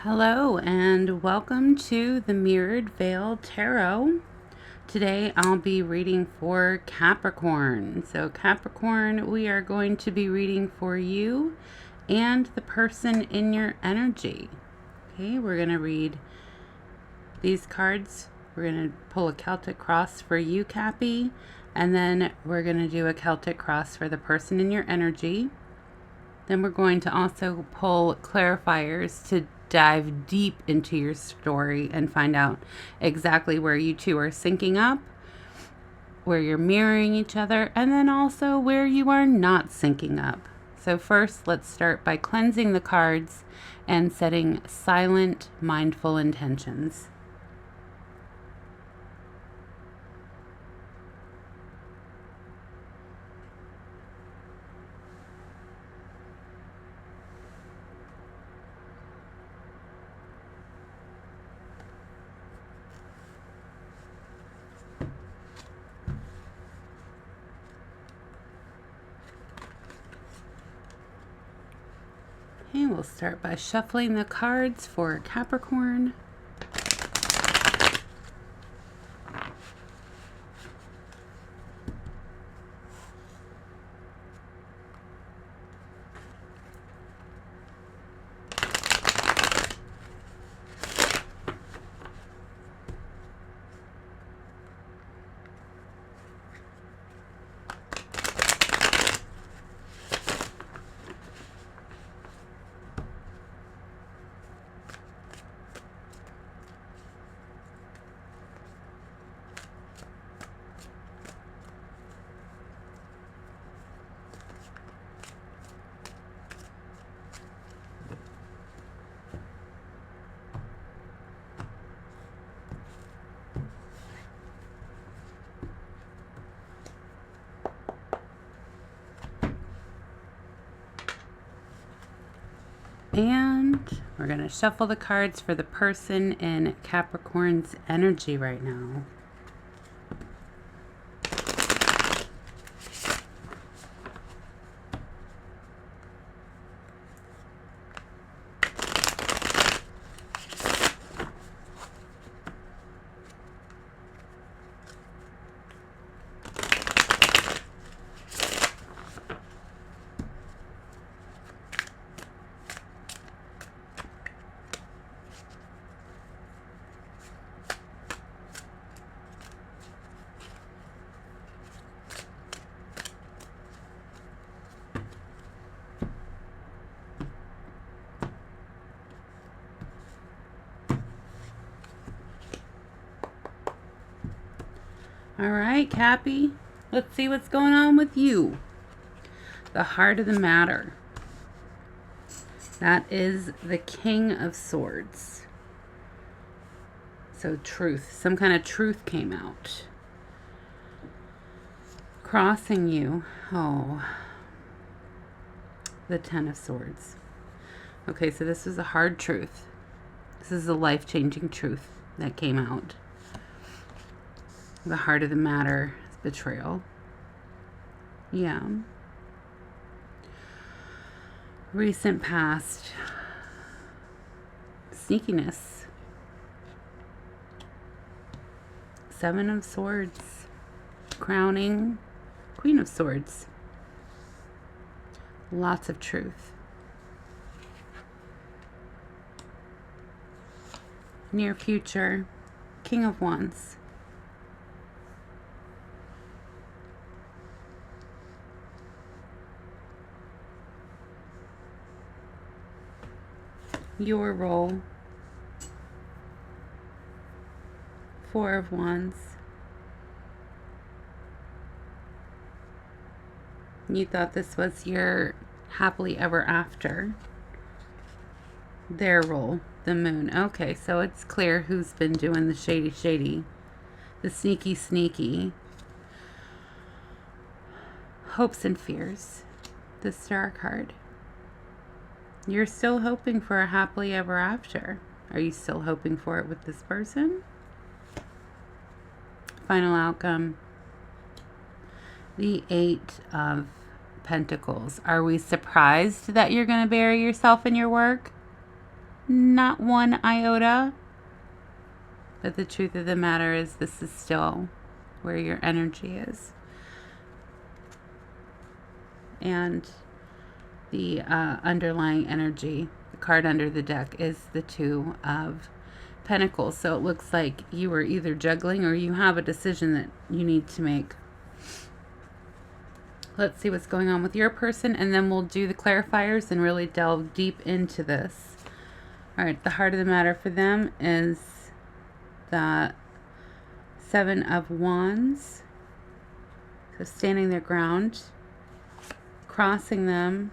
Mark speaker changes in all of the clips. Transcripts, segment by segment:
Speaker 1: Hello and welcome to the Mirrored Veil Tarot. Today I'll be reading for Capricorn. So Capricorn, we are going to be reading for you and the person in your energy. Okay, we're going to read these cards. We're going to pull a Celtic cross for you, Cappy, and then we're going to do a Celtic cross for the person in your energy. Then we're going to also pull clarifiers to dive deep into your story and find out exactly where you two are syncing up, where you're mirroring each other, and then also where you are not syncing up. So first, let's start by cleansing the cards and setting silent, mindful intentions. Okay, we'll start by shuffling the cards for Capricorn. And we're going to shuffle the cards for the person in Capricorn's energy right now. All right, Cappy, let's see what's going on with you. The heart of the matter. That is the King of Swords. So truth, some kind of truth came out. Crossing you, the Ten of Swords. Okay, so this is a hard truth. This is a life-changing truth that came out. The heart of the matter is betrayal. Yeah. Recent past. Sneakiness. Seven of Swords. Crowning. Queen of Swords. Lots of truth. Near future. King of Wands. Your role. Four of Wands. You thought this was your happily ever after. Their role, the Moon. Okay, so it's clear who's been doing the shady. The sneaky. Hopes and fears. The Star card. You're still hoping for a happily ever after. Are you still hoping for it with this person? Final outcome. The Eight of Pentacles. Are we surprised that you're going to bury yourself in your work? Not one iota. But the truth of the matter is, this is still where your energy is. And the underlying energy, the card under the deck, is the Two of Pentacles. So it looks like you were either juggling or you have a decision that you need to make. Let's see what's going on with your person, and then we'll do the clarifiers and really delve deep into this. All right, the heart of the matter for them is the Seven of Wands. So standing their ground, crossing them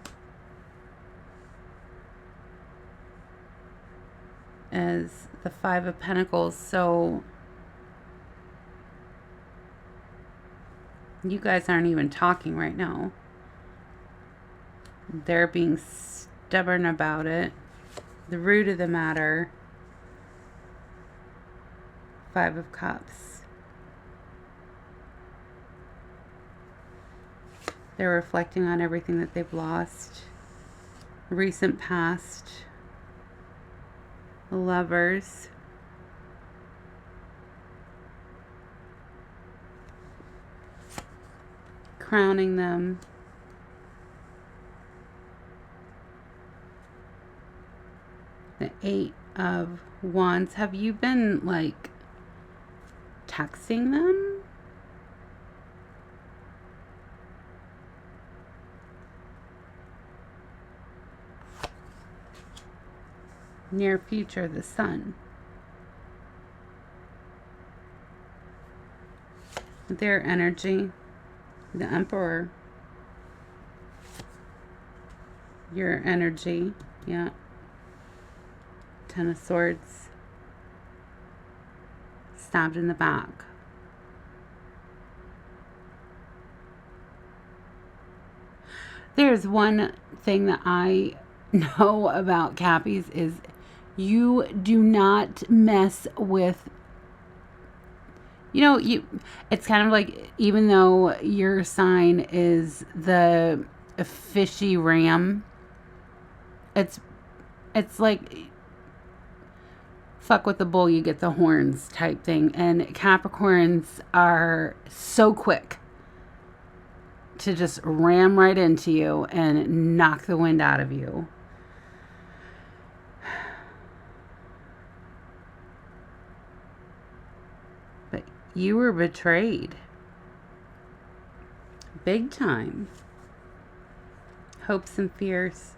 Speaker 1: is the Five of Pentacles. So you guys aren't even talking right now. They're being stubborn about it. The root of the matter, Five of Cups. They're reflecting on everything that they've lost. Recent past. The Lovers. Crowning them. The Eight of Wands. Have you been, like, texting them? Near future, the Sun. Their energy, the Emperor. Your energy, yeah. Ten of Swords. Stabbed in the back. There's one thing that I know about Cappies is you do not mess with, it's kind of like, even though your sign is the fishy ram, it's like fuck with the bull, you get the horns type thing. And Capricorns are so quick to just ram right into you and knock the wind out of you. But you were betrayed. Big time. Hopes and fears.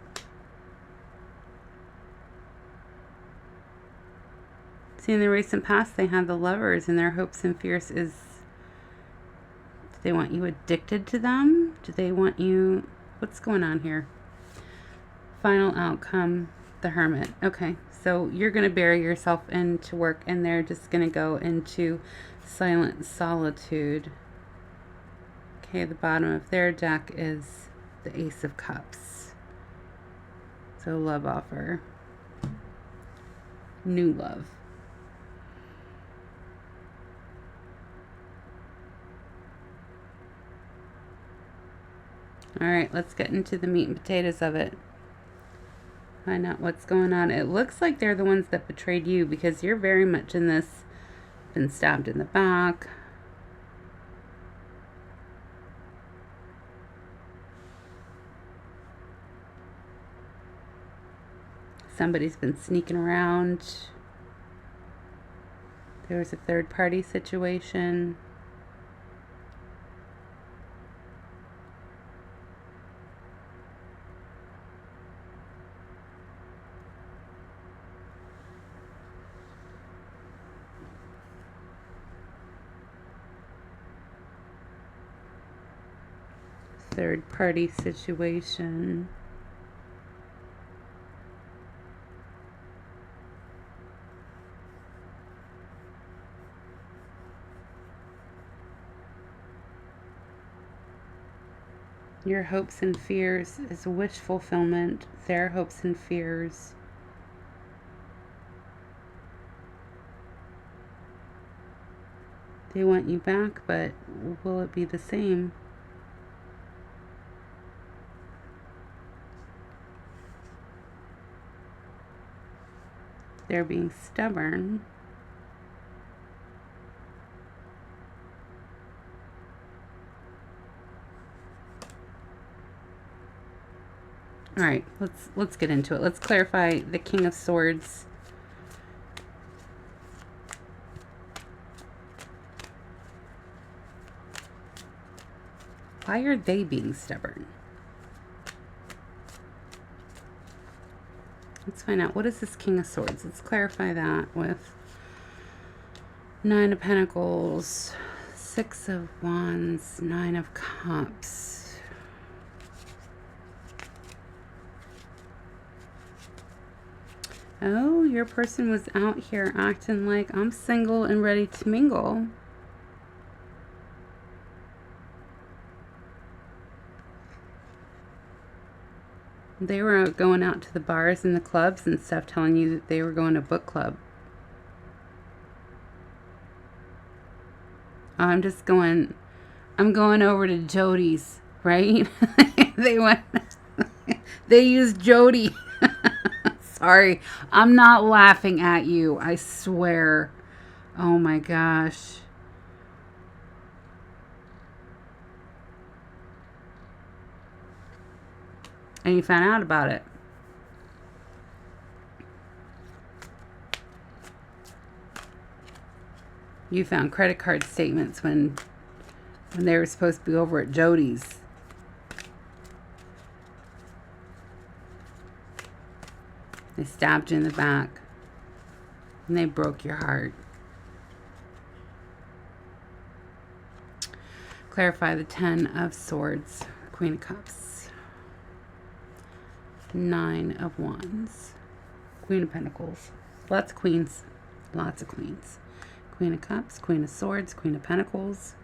Speaker 1: See, in the recent past, they had the Lovers, and their hopes and fears is, do they want you addicted to them? Do they want you, what's going on here? Final outcome, the Hermit. Okay, so you're going to bury yourself into work, and they're just going to go into silent solitude. Okay, the bottom of their deck is the Ace of Cups. So love offer. New love. All right, let's get into the meat and potatoes of it. Find out what's going on. It looks like they're the ones that betrayed you, because you're very much in this, been stabbed in the back. Somebody's been sneaking around. There was a third party situation. Third party situation. Your hopes and fears is wish fulfillment. Their hopes and fears. They want you back, but will it be the same? they're being stubborn. All right, let's get into it. Let's clarify the King of Swords. Why are they being stubborn? Let's find out. What is this King of Swords? Let's clarify that with Nine of Pentacles, Six of Wands, Nine of Cups. Oh, your person was out here acting like I'm single and ready to mingle. They were going out to the bars and the clubs and stuff, telling you that they were going to book club. I'm going over to Jody's, right? They used Jody. Sorry, I'm not laughing at you, I swear. Oh my gosh. And you found out about it. You found credit card statements when they were supposed to be over at Jody's. They stabbed you in the back. And they broke your heart. Clarify the Ten of Swords, Queen of Cups, Nine of Wands, Queen of Pentacles. Lots of queens. Lots of queens. Queen of Cups, Queen of Swords, Queen of Pentacles.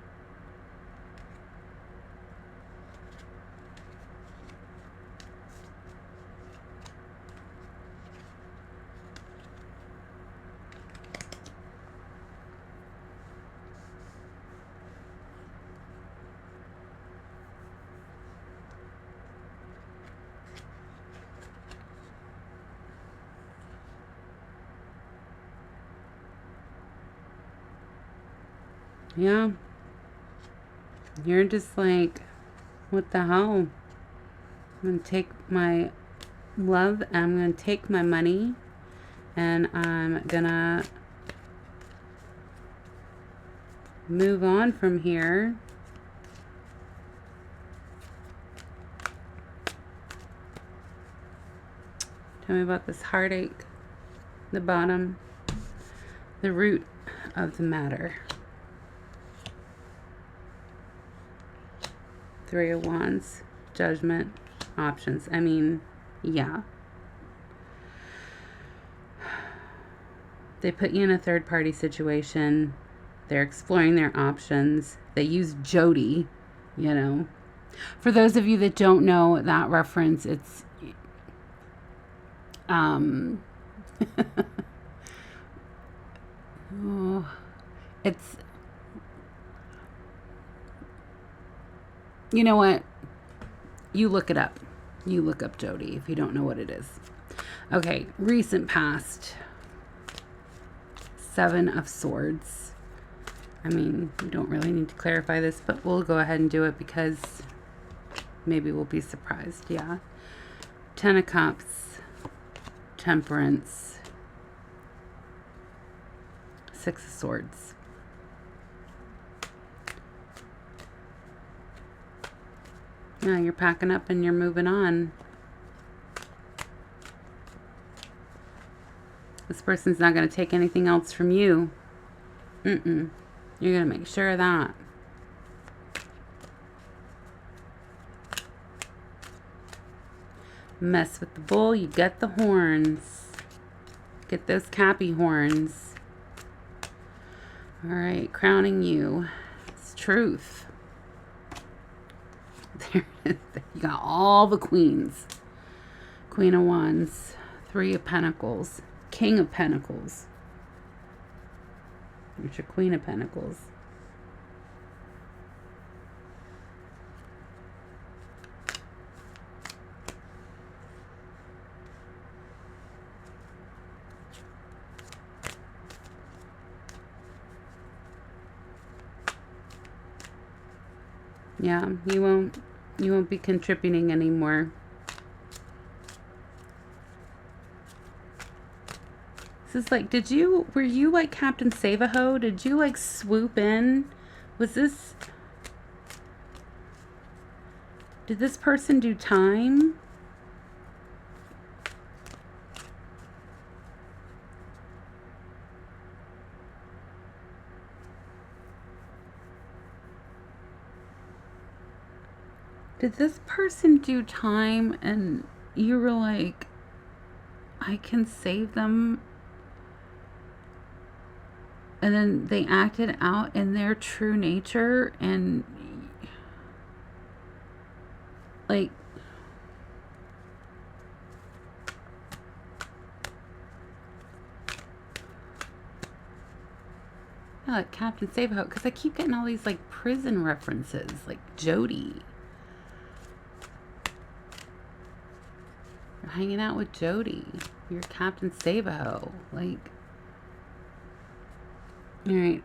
Speaker 1: Yeah. You're just like, what the hell? I'm going to take my love, I'm going to take my money, and I'm going to move on from here. Tell me about this heartache, the bottom, the root of the matter. Three of Wands, Judgment, options. I mean, yeah. They put you in a third-party situation. They're exploring their options. They use Jody, you know. For those of you that don't know that reference, it's oh, it's, you know what? You look it up. You look up Jody if you don't know what it is. Okay, recent past. Seven of Swords. I mean, we don't really need to clarify this, but we'll go ahead and do it because maybe we'll be surprised. Yeah. Ten of Cups. Temperance. Six of Swords. Yeah, you're packing up and you're moving on. This person's not going to take anything else from you. You're going to make sure of that. Mess with the bull, you get the horns. Get those Cappy horns. All right, crowning you. It's truth. There it is. You got all the queens. Queen of Wands. Three of Pentacles. King of Pentacles. There's your Queen of Pentacles. Yeah, you won't be contributing anymore. This is like, were you like Captain Save-A-Ho? Did you like swoop in? Did this person do time? Did this person do time and you were like, I can save them? And then they acted out in their true nature and like, yeah, like Captain Save-A-Ho, because I keep getting all these like prison references, like Jody. You're hanging out with Jody. You're Captain Save-A-Ho. Like, all right.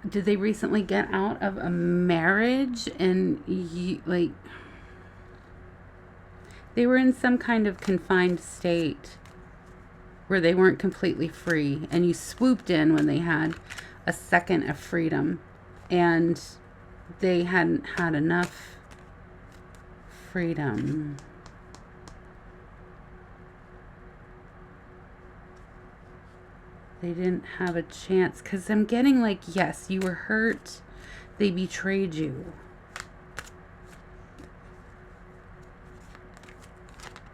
Speaker 1: Did they recently get out of a marriage and like they were in some kind of confined state where they weren't completely free, and you swooped in when they had a second of freedom and they hadn't had enough freedom. They didn't have a chance, because I'm getting like, yes, you were hurt. They betrayed you.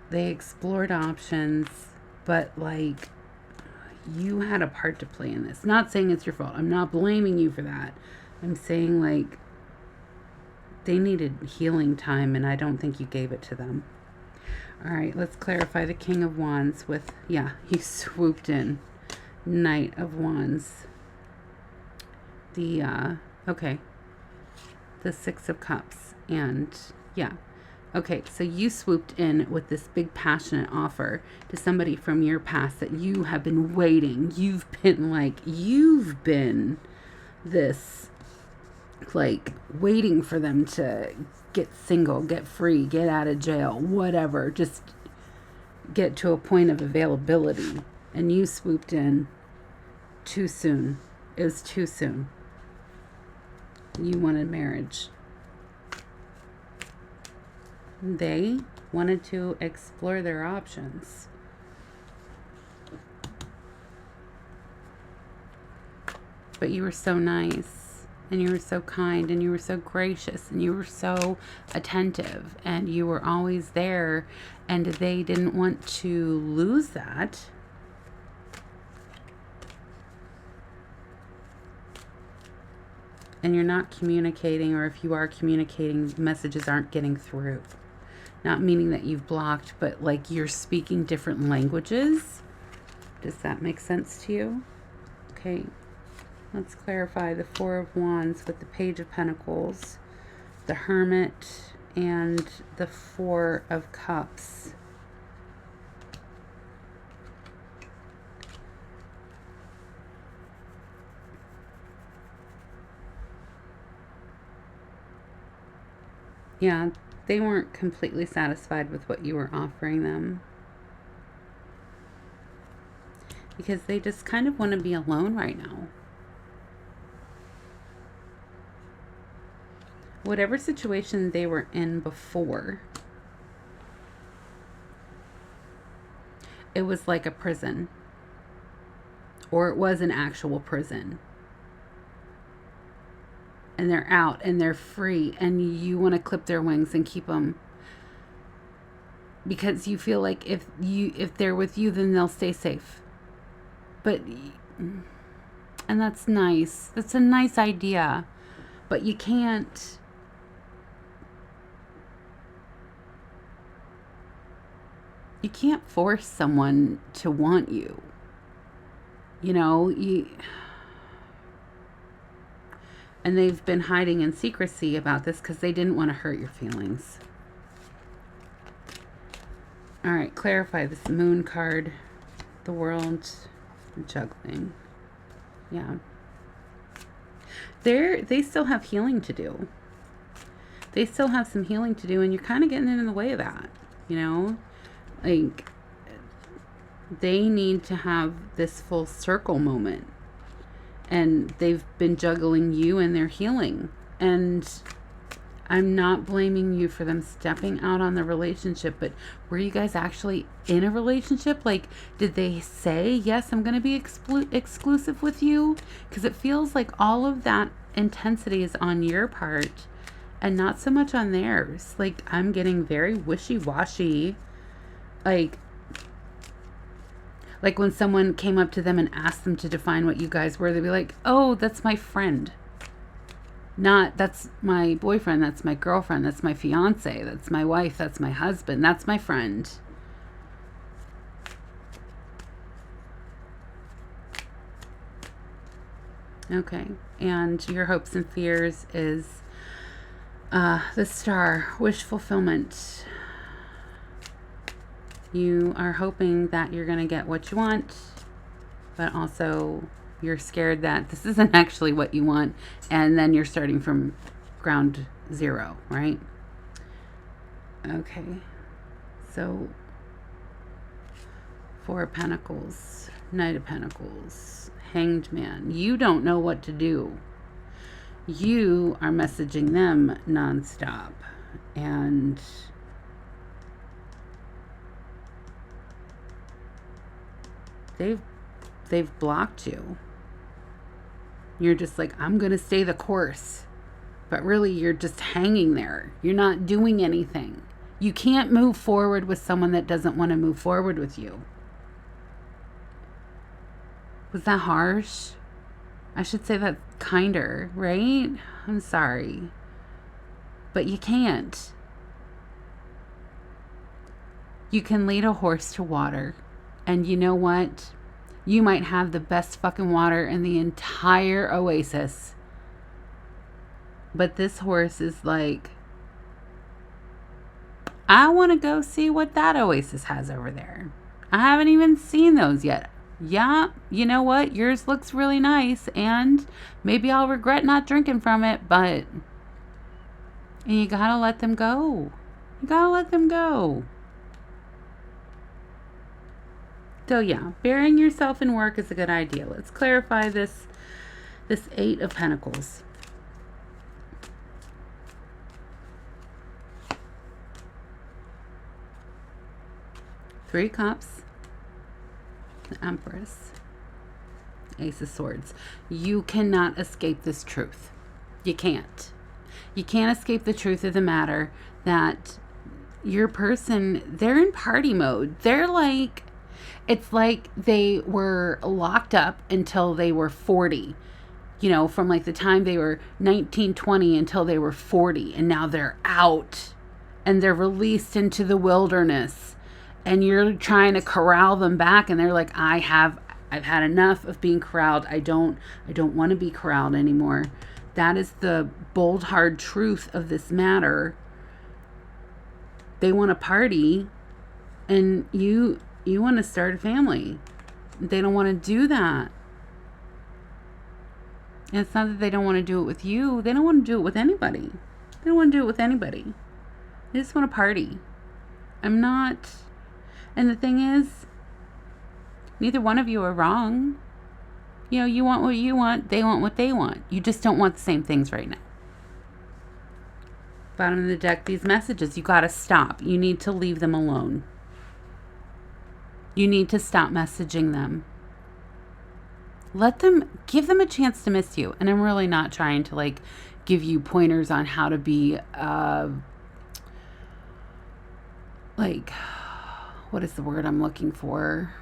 Speaker 1: They explored options, but like, you had a part to play in this. Not saying it's your fault. I'm not blaming you for that. I'm saying like, they needed healing time, and I don't think you gave it to them. All right, let's clarify the King of Wands with, yeah, he swooped in. Knight of Wands. Okay. The Six of Cups. And, yeah. Okay, so you swooped in with this big passionate offer to somebody from your past that you have been waiting. You've been this, like, waiting for them to get single, get free, get out of jail, whatever. Just get to a point of availability. And you swooped in too soon. It was too soon. You wanted marriage. They wanted to explore their options. But you were so nice, and you were so kind, and you were so gracious, and you were so attentive, and you were always there, and they didn't want to lose that. And you're not communicating, or if you are communicating, messages aren't getting through. Not meaning that you've blocked, but like you're speaking different languages. Does that make sense to you? Okay, let's clarify the Four of Wands with the Page of Pentacles, the Hermit, and the Four of Cups. Yeah, they weren't completely satisfied with what you were offering them. Because they just kind of want to be alone right now. Whatever situation they were in before, it was like a prison. Or it was an actual prison. And they're out and they're free, and you want to clip their wings and keep them, because you feel like if they're with you, then they'll stay safe. But, and that's nice. That's a nice idea, but you can't force someone to want you. You know, and they've been hiding in secrecy about this because they didn't want to hurt your feelings. All right, clarify this Moon card. The World, juggling. Yeah. They still have healing to do. They still have some healing to do, and you're kind of getting in the way of that, you know? Like, they need to have this full circle moment. And they've been juggling you and their healing. And I'm not blaming you for them stepping out on the relationship, but were you guys actually in a relationship? Like, did they say, yes, I'm going to be exclusive with you? Because it feels like all of that intensity is on your part and not so much on theirs. Like, I'm getting very wishy-washy. Like when someone came up to them and asked them to define what you guys were, they'd be like, oh, that's my friend. Not, that's my boyfriend, that's my girlfriend, that's my fiance, that's my wife, that's my husband, that's my friend. Okay, and your hopes and fears is the star, wish fulfillment. You are hoping that you're going to get what you want, but also you're scared that this isn't actually what you want, and then you're starting from ground zero, right? Okay, so Four of Pentacles, Knight of Pentacles, Hanged Man. You don't know what to do. You are messaging them nonstop, and they've blocked you. You're just like, I'm going to stay the course. But really, you're just hanging there. You're not doing anything. You can't move forward with someone that doesn't want to move forward with you. Was that harsh? I should say that kinder, right? I'm sorry. But you can't. You can lead a horse to water. And you know what? You might have the best fucking water in the entire oasis. But this horse is like, I want to go see what that oasis has over there. I haven't even seen those yet. Yeah, you know what? Yours looks really nice, and maybe I'll regret not drinking from it, but you gotta let them go. You gotta let them go. So yeah, burying yourself in work is a good idea. Let's clarify this Eight of Pentacles. Three of Cups, the Empress, Ace of Swords. You cannot escape this truth. You can't. You can't escape the truth of the matter that your person, they're in party mode. They're like, it's like they were locked up until they were 40. You know, from like the time they were 19, 20 until they were 40. And now they're out and they're released into the wilderness. And you're trying to corral them back, and they're like, I've had enough of being corralled. I don't want to be corralled anymore. That is the bold, hard truth of this matter. They want to party, and you want to start a family. They don't want to do that. And it's not that they don't want to do it with you. They don't want to do it with anybody. They don't want to do it with anybody. They just want to party. I'm not... And the thing is, neither one of you are wrong. You know, you want what you want, they want what they want. You just don't want the same things right now. Bottom of the deck, these messages, you got to stop. You need to leave them alone. You need to stop messaging them. Give them a chance to miss you. And I'm really not trying to like give you pointers on how to be like... what is the word I'm looking for?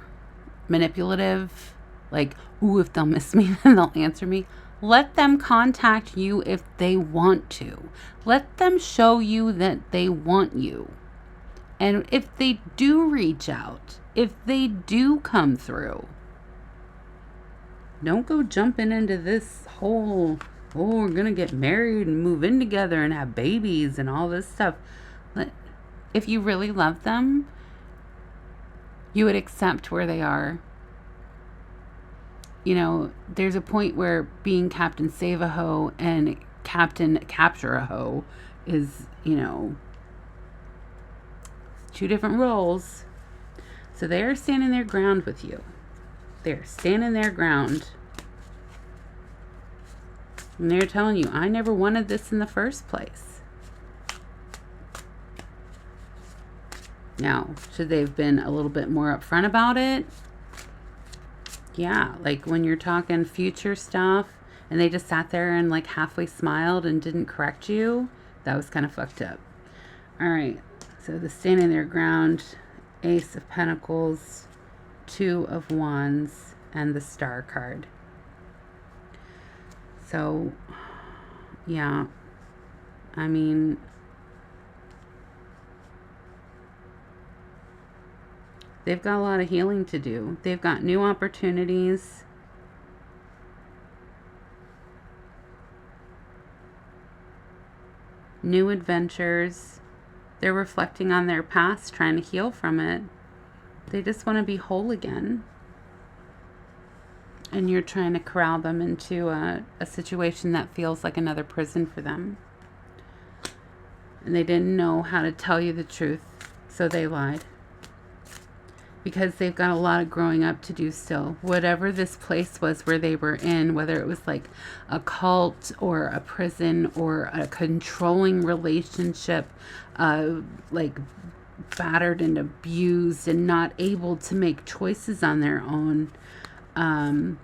Speaker 1: Manipulative. Like, ooh, if they'll miss me, then they'll answer me. Let them contact you if they want to. Let them show you that they want you. And if they do reach out, if they do come through, don't go jumping into this whole, oh, we're going to get married and move in together and have babies and all this stuff. If you really love them, you would accept where they are. there's a point where being Captain Save a Hoe and Captain Capture a Hoe is, two different roles. So they are standing their ground with you. They're standing their ground. And they're telling you, I never wanted this in the first place. Now, should they have been a little bit more upfront about it? Yeah, like when you're talking future stuff and they just sat there and like halfway smiled and didn't correct you, that was kind of fucked up. All right, so the standing their ground, Ace of Pentacles, Two of Wands, and the Star card. So, yeah, I mean, they've got a lot of healing to do. They've got new opportunities. New adventures. They're reflecting on their past, trying to heal from it. They just want to be whole again. And you're trying to corral them into a situation that feels like another prison for them. And they didn't know how to tell you the truth, so they lied. Because they've got a lot of growing up to do still. Whatever this place was where they were in, whether it was like a cult or a prison or a controlling relationship, like battered and abused and not able to make choices on their own,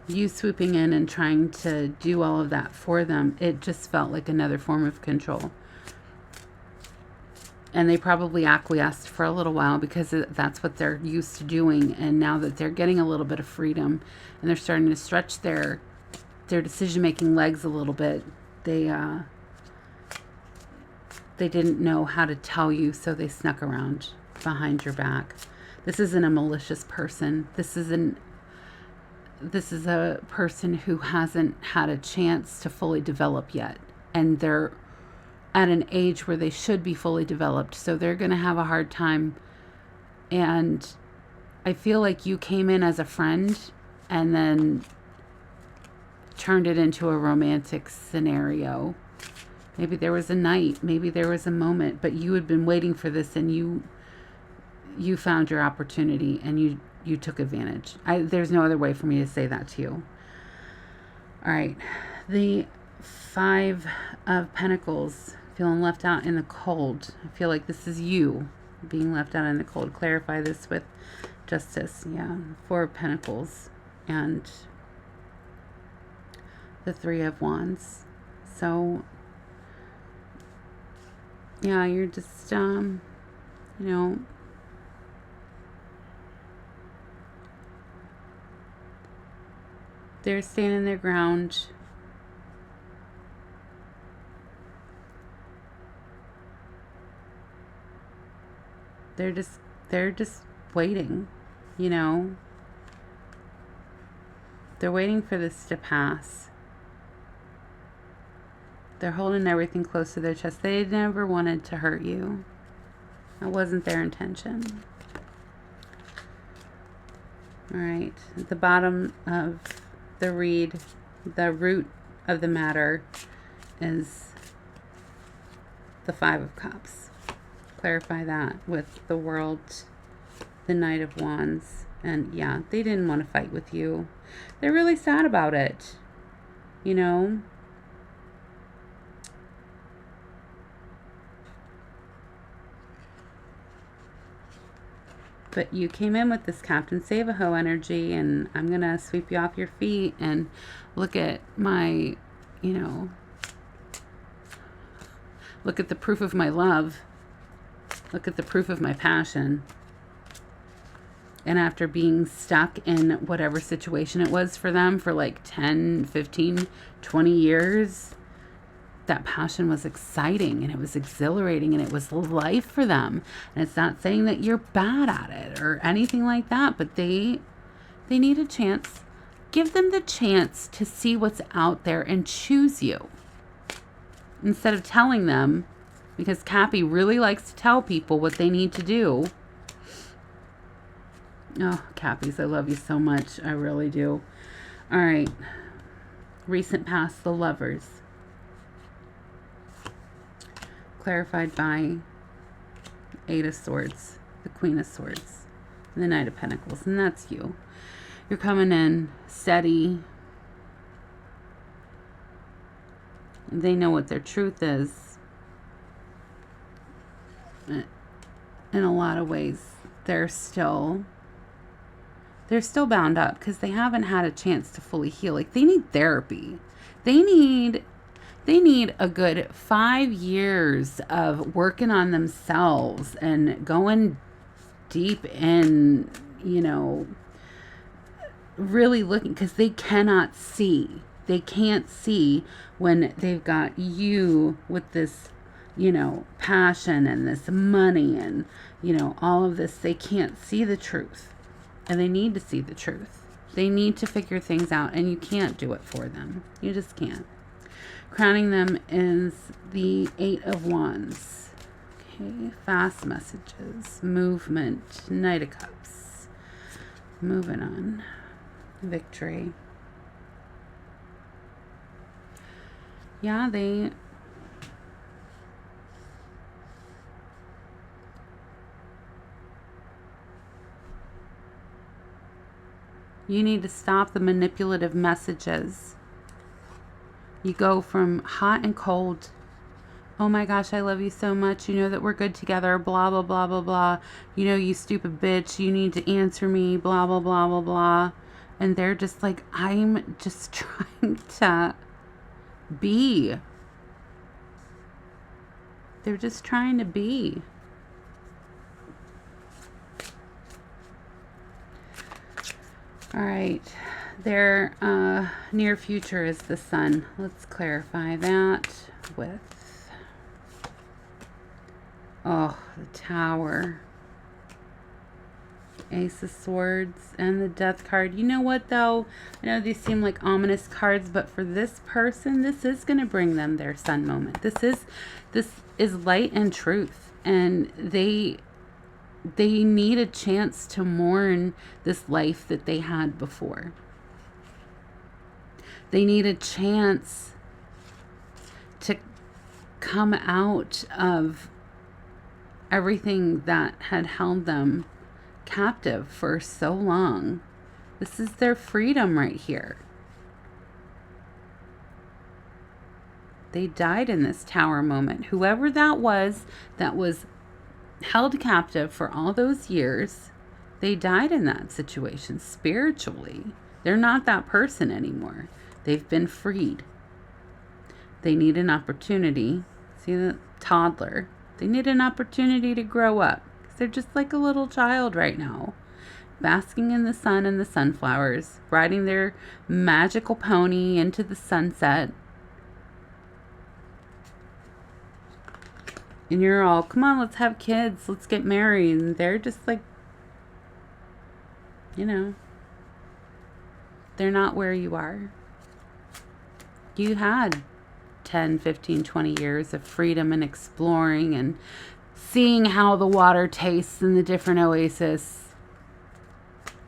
Speaker 1: you swooping in and trying to do all of that for them, it just felt like another form of control. And they probably acquiesced for a little while because that's what they're used to doing. And now that they're getting a little bit of freedom and they're starting to stretch their decision-making legs a little bit, they didn't know how to tell you, so they snuck around behind your back. This isn't a malicious person. This is a person who hasn't had a chance to fully develop yet. And they're at an age where they should be fully developed. So they're going to have a hard time. And I feel like you came in as a friend and then turned it into a romantic scenario. Maybe there was a night, maybe there was a moment, but you had been waiting for this and you found your opportunity and you took advantage. There's no other way for me to say that to you. All right. The Five of Pentacles, feeling left out in the cold. I feel like this is you being left out in the cold. Clarify this with Justice. Yeah. Four of Pentacles and the Three of Wands. So, yeah, you're just, they're standing their ground. They're just waiting, They're waiting for this to pass. They're holding everything close to their chest. They never wanted to hurt you. That wasn't their intention. All right. At the bottom of the read, the root of the matter is the Five of Cups. Clarify that with the World, the Knight of Wands. And yeah, they didn't want to fight with you. They're really sad about it. But you came in with this Captain Save-A-Ho energy, and I'm going to sweep you off your feet and look at my, look at the proof of my love. Look at the proof of my passion. And after being stuck in whatever situation it was for them for like 10, 15, 20 years, that passion was exciting and it was exhilarating and it was life for them. And it's not saying that you're bad at it or anything like that, but they need a chance. Give them the chance to see what's out there and choose you. Instead of telling them, because Cappy really likes to tell people what they need to do. Oh, Cappies, I love you so much. I really do. All right. Recent past, the Lovers. Clarified by Eight of Swords, the Queen of Swords, and the Knight of Pentacles. And that's you. You're coming in steady. They know what their truth is. In a lot of ways, they're still bound up because they haven't had a chance to fully heal. Like, they need therapy. They need a good 5 years of working on themselves and going deep in, really looking, because they cannot see. They can't see when they've got you with this, passion and this money and, all of this. They can't see the truth. And they need to see the truth. They need to figure things out, and you can't do it for them. You just can't. Crowning them is the Eight of Wands. Okay, fast messages, movement, Knight of Cups. Moving on. Victory. Yeah, you need to stop the manipulative messages. You go from hot and cold. Oh my gosh, I love you so much. You know that we're good together. Blah, blah, blah, blah, blah. You stupid bitch. You need to answer me. Blah, blah, blah, blah, blah. And they're just like, I'm just trying to be. They're just trying to be. All right, their near future is the Sun. Let's clarify that with, the Tower, Ace of Swords, and the Death card. You know what, though? I know these seem like ominous cards, but for this person, this is going to bring them their Sun moment. This is light and truth, and they need a chance to mourn this life that they had before. They need a chance to come out of everything that had held them captive for so long. This is their freedom right here. They died in this Tower moment. Whoever that was held captive for all those years, they died in that situation spiritually. They're not that person anymore. They've been freed. They need an opportunity. See the toddler? They need an opportunity to grow up. They're just like a little child right now, basking in the sun and the sunflowers, riding their magical pony into the sunset. And you're all, come on, let's have kids. Let's get married. And they're just like, they're not where you are. You had 10, 15, 20 years of freedom and exploring and seeing how the water tastes in the different oases.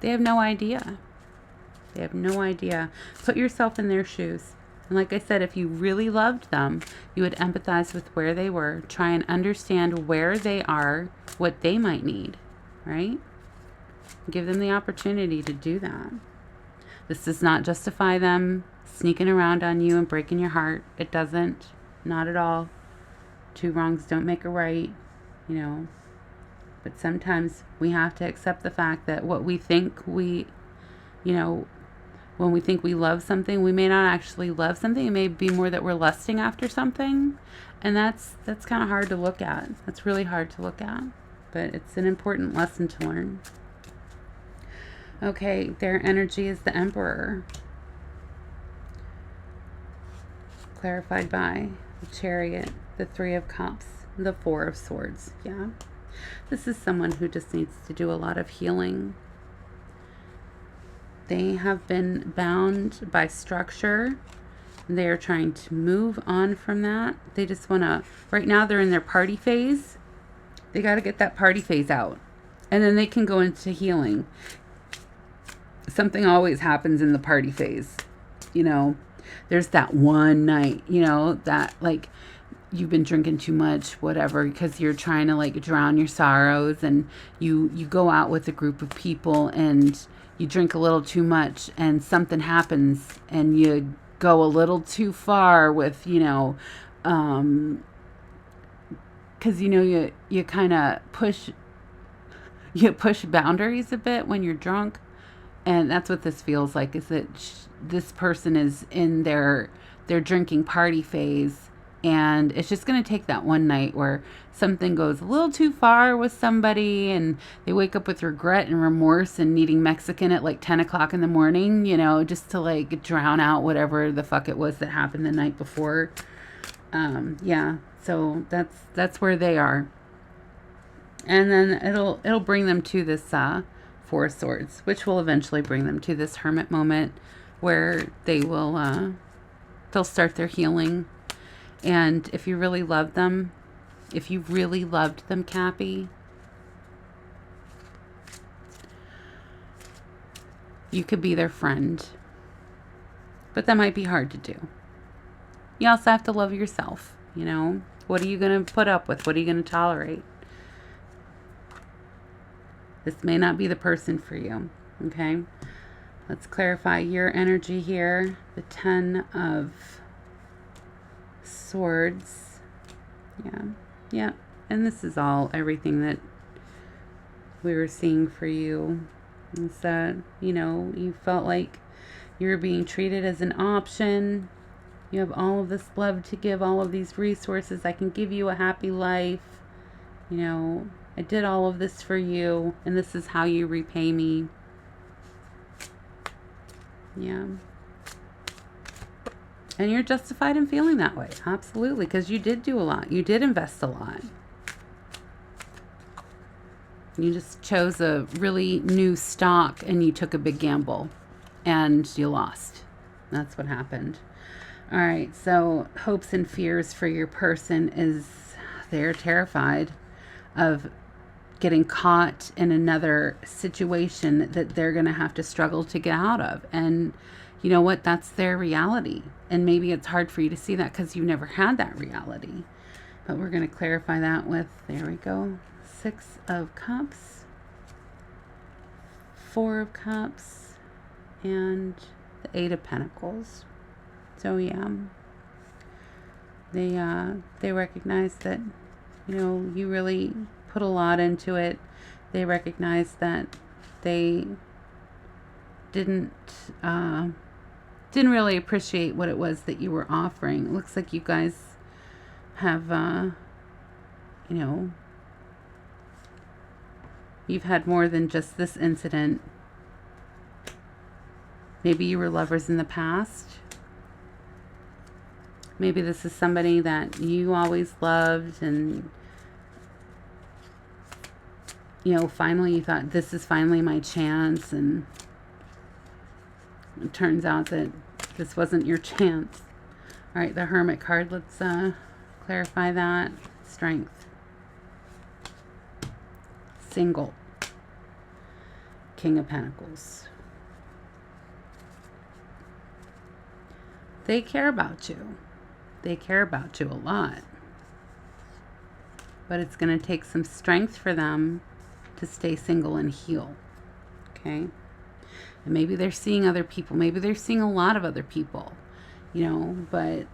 Speaker 1: They have no idea. They have no idea. Put yourself in their shoes. And like I said, if you really loved them, you would empathize with where they were, try and understand where they are, what they might need, right? Give them the opportunity to do that. This does not justify them sneaking around on you and breaking your heart. It doesn't. Not at all. Two wrongs don't make a right, But sometimes we have to accept the fact that what we think when we think we love something, we may not actually love something. It may be more that we're lusting after something. And that's kind of hard to look at. That's really hard to look at. But it's an important lesson to learn. Okay, their energy is the Emperor. Clarified by the Chariot, the Three of Cups, the Four of Swords. Yeah. This is someone who just needs to do a lot of healing. They have been bound by structure. They are trying to move on from that. They just want to, right now they're in their party phase. They got to get that party phase out. And then they can go into healing. something always happens in the party phase. You know, there's that one night, you know, that like you've been drinking too much, whatever, because you're trying to like drown your sorrows, and you go out with a group of people and you drink a little too much and something happens and you go a little too far with, you know, because you know you kind of push boundaries a bit when you're drunk, and that's what this feels like. Is that this person is in their drinking party phase, and it's just going to take that one night where something goes a little too far with somebody and they wake up with regret and remorse and needing Mexican at like 10 o'clock in the morning, you know, just to like drown out whatever the fuck it was that happened the night before. Yeah, so that's where they are. And then it'll bring them to this Four of Swords, which will eventually bring them to this Hermit moment where they'll start their healing. And if you really love them, if you really loved them, Cappy, you could be their friend. But that might be hard to do. You also have to love yourself, you know? What are you going to put up with? What are you going to tolerate? This may not be the person for you, okay? Let's clarify your energy here. The 10 of Swords. Yeah. And this is everything that we were seeing for you. Is that, you know, you felt like you were being treated as an option. You have all of this love to give, all of these resources. I can give you a happy life. You know, I did all of this for you, and this is how you repay me. Yeah. And you're justified in feeling that way. Absolutely, because you did do a lot. You did invest a lot. You just chose a really new stock and you took a big gamble and you lost. That's what happened. All right, so hopes and fears for your person is they're terrified of getting caught in another situation that they're going to have to struggle to get out of. And you know what? That's their reality. And maybe it's hard for you to see that because you've never had that reality. But we're going to clarify that with, there we go, 6 of Cups, 4 of Cups, and the 8 of Pentacles. So yeah, they recognize that, you know, you really put a lot into it. They recognize that they didn't really appreciate what it was that you were offering. It looks like you guys have, you know, you've had more than just this incident. Maybe you were lovers in the past. Maybe this is somebody that you always loved, and you know, finally you thought, this is finally my chance, and it turns out that this wasn't your chance. All right, the Hermit card, let's clarify that. Strength. Single. King of Pentacles. They care about you. They care about you a lot. But it's going to take some strength for them to stay single and heal. Okay? And maybe they're seeing other people. Maybe they're seeing a lot of other people. You know, but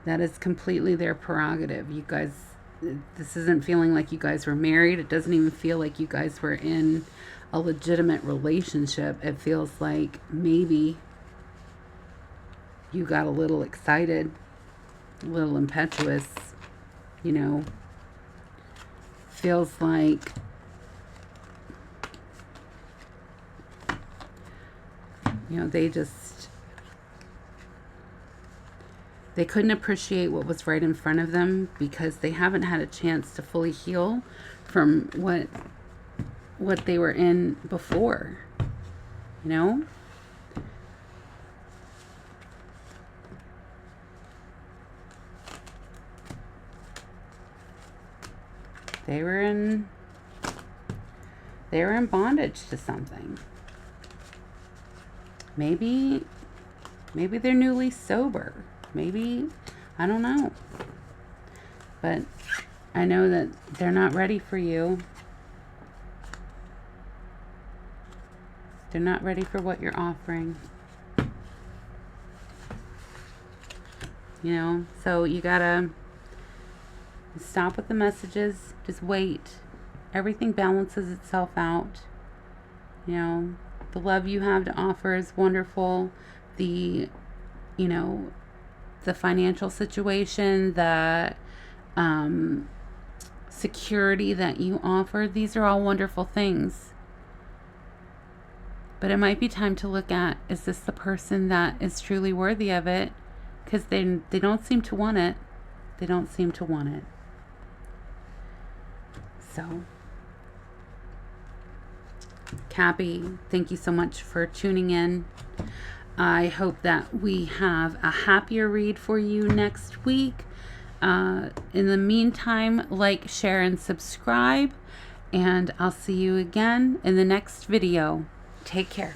Speaker 1: that is completely their prerogative. You guys, this isn't feeling like you guys were married. It doesn't even feel like you guys were in a legitimate relationship. It feels like maybe you got a little excited, a little impetuous, you know. Feels like they couldn't appreciate what was right in front of them because they haven't had a chance to fully heal from what they were in before, you know? They were in They're in bondage to something. Maybe they're newly sober. Maybe, I don't know. But I know that they're not ready for you. They're not ready for what you're offering. You know, so you gotta stop with the messages. Just wait. Everything balances itself out. You know, the love you have to offer is wonderful. The, you know, the financial situation, the security that you offer, these are all wonderful things. But it might be time to look at, is this the person that is truly worthy of it? Because they don't seem to want it. They don't seem to want it. So, Cappy, thank you so much for tuning in. I hope that we have a happier read for you next week. In the meantime, like, share, and subscribe. And I'll see you again in the next video. Take care.